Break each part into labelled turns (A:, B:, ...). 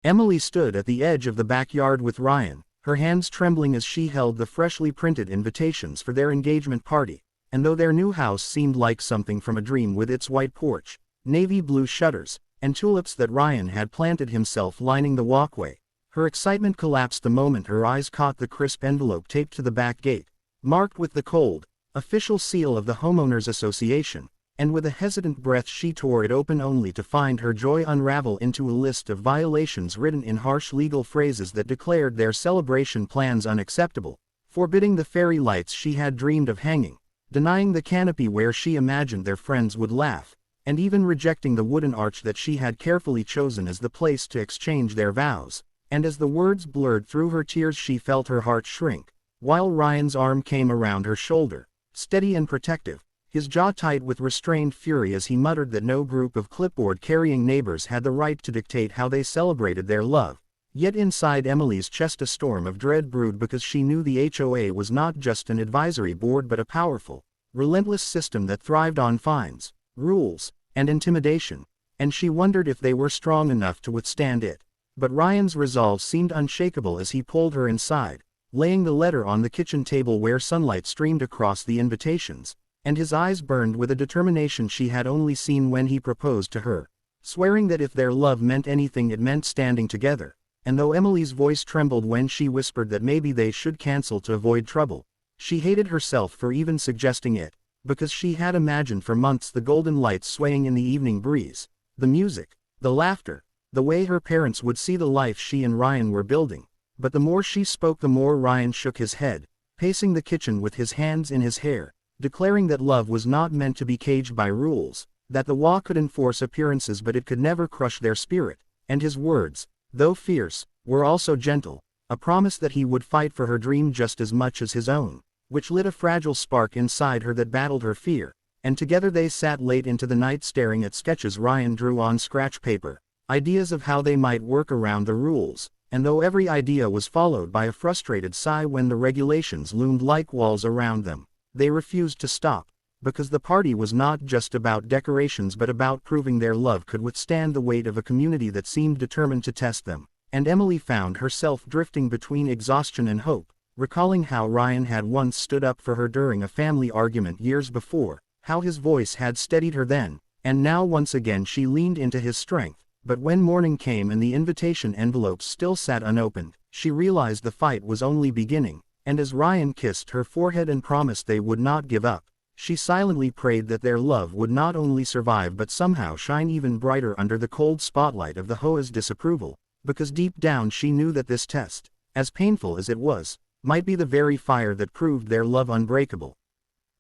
A: Emily stood at the edge of the backyard with Ryan, her hands trembling as she held the freshly printed invitations for their engagement party, and though their new house seemed like something from a dream with its white porch, navy blue shutters, and tulips that Ryan had planted himself lining the walkway, her excitement collapsed the moment her eyes caught the crisp envelope taped to the back gate, marked with the cold, official seal of the Homeowners Association, and with a hesitant breath she tore it open only to find her joy unravel into a list of violations written in harsh legal phrases that declared their celebration plans unacceptable, forbidding the fairy lights she had dreamed of hanging, denying the canopy where she imagined their friends would laugh, and even rejecting the wooden arch that she had carefully chosen as the place to exchange their vows. And as the words blurred through her tears she felt her heart shrink, while Ryan's arm came around her shoulder, steady and protective, his jaw tight with restrained fury as he muttered that no group of clipboard-carrying neighbors had the right to dictate how they celebrated their love. Yet inside Emily's chest a storm of dread brewed because she knew the HOA was not just an advisory board but a powerful, relentless system that thrived on fines, rules, and intimidation, and she wondered if they were strong enough to withstand it. But Ryan's resolve seemed unshakable as he pulled her inside, laying the letter on the kitchen table where sunlight streamed across the invitations, and his eyes burned with a determination she had only seen when he proposed to her, swearing that if their love meant anything it meant standing together. And though Emily's voice trembled when she whispered that maybe they should cancel to avoid trouble, she hated herself for even suggesting it, because she had imagined for months the golden lights swaying in the evening breeze, the music, the laughter, the way her parents would see the life she and Ryan were building. But the more she spoke the more Ryan shook his head, pacing the kitchen with his hands in his hair, declaring that love was not meant to be caged by rules, that the law could enforce appearances but it could never crush their spirit, and his words, though fierce, were also gentle, a promise that he would fight for her dream just as much as his own, which lit a fragile spark inside her that battled her fear, and together they sat late into the night staring at sketches Ryan drew on scratch paper, ideas of how they might work around the rules. And though every idea was followed by a frustrated sigh when the regulations loomed like walls around them, they refused to stop, because the party was not just about decorations but about proving their love could withstand the weight of a community that seemed determined to test them. And Emily found herself drifting between exhaustion and hope, recalling how Ryan had once stood up for her during a family argument years before, how his voice had steadied her then, and now once again she leaned into his strength. But when morning came and the invitation envelopes still sat unopened, she realized the fight was only beginning, and as Ryan kissed her forehead and promised they would not give up, she silently prayed that their love would not only survive but somehow shine even brighter under the cold spotlight of the HOA's disapproval, because deep down she knew that this test, as painful as it was, might be the very fire that proved their love unbreakable.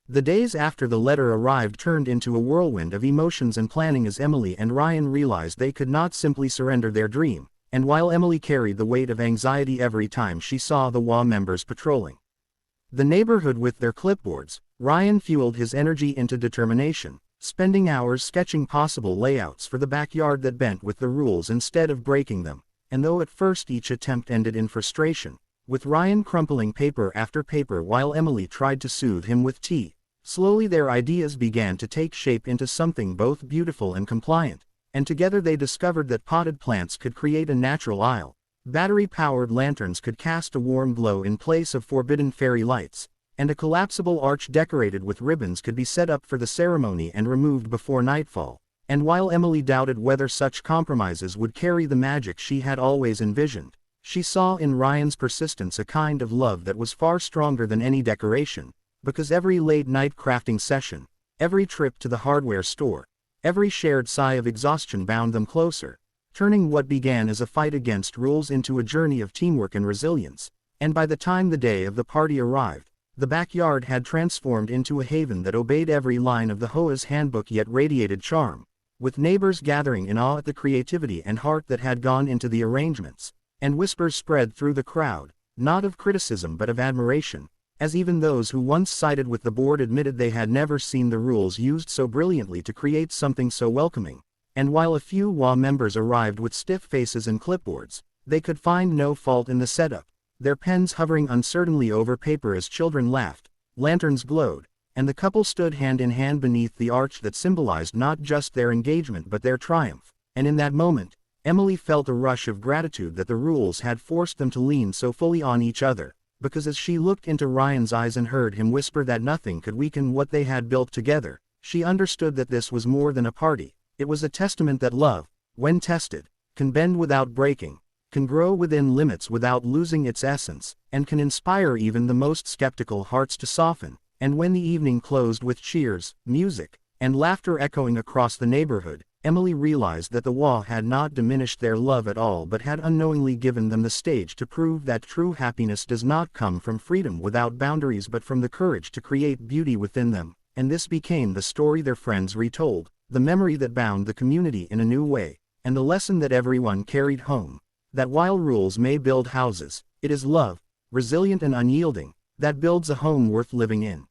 A: The days after the letter arrived turned into a whirlwind of emotions and planning as Emily and Ryan realized they could not simply surrender their dream, and while Emily carried the weight of anxiety every time she saw the HOA members patrolling the neighborhood with their clipboards, Ryan fueled his energy into determination, spending hours sketching possible layouts for the backyard that bent with the rules instead of breaking them, and though at first each attempt ended in frustration, with Ryan crumpling paper after paper while Emily tried to soothe him with tea, slowly their ideas began to take shape into something both beautiful and compliant, and together they discovered that potted plants could create a natural aisle, battery-powered lanterns could cast a warm glow in place of forbidden fairy lights, and a collapsible arch decorated with ribbons could be set up for the ceremony and removed before nightfall. And while Emily doubted whether such compromises would carry the magic she had always envisioned, she saw in Ryan's persistence a kind of love that was far stronger than any decoration, because every late-night crafting session, every trip to the hardware store, every shared sigh of exhaustion bound them closer, turning what began as a fight against rules into a journey of teamwork and resilience. And by the time the day of the party arrived, the backyard had transformed into a haven that obeyed every line of the HOA's handbook yet radiated charm, with neighbors gathering in awe at the creativity and heart that had gone into the arrangements, and whispers spread through the crowd, not of criticism but of admiration, as even those who once sided with the board admitted they had never seen the rules used so brilliantly to create something so welcoming. And while a few HOA members arrived with stiff faces and clipboards, they could find no fault in the setup, their pens hovering uncertainly over paper as children laughed, lanterns glowed, and the couple stood hand in hand beneath the arch that symbolized not just their engagement but their triumph. And in that moment, Emily felt a rush of gratitude that the rules had forced them to lean so fully on each other, because as she looked into Ryan's eyes and heard him whisper that nothing could weaken what they had built together, she understood that this was more than a party. It was a testament that love, when tested, can bend without breaking, can grow within limits without losing its essence, and can inspire even the most skeptical hearts to soften. And when the evening closed with cheers, music, and laughter echoing across the neighborhood, Emily realized that the wall had not diminished their love at all but had unknowingly given them the stage to prove that true happiness does not come from freedom without boundaries but from the courage to create beauty within them. And this became the story their friends retold, the memory that bound the community in a new way, and the lesson that everyone carried home, that while rules may build houses, it is love, resilient and unyielding, that builds a home worth living in.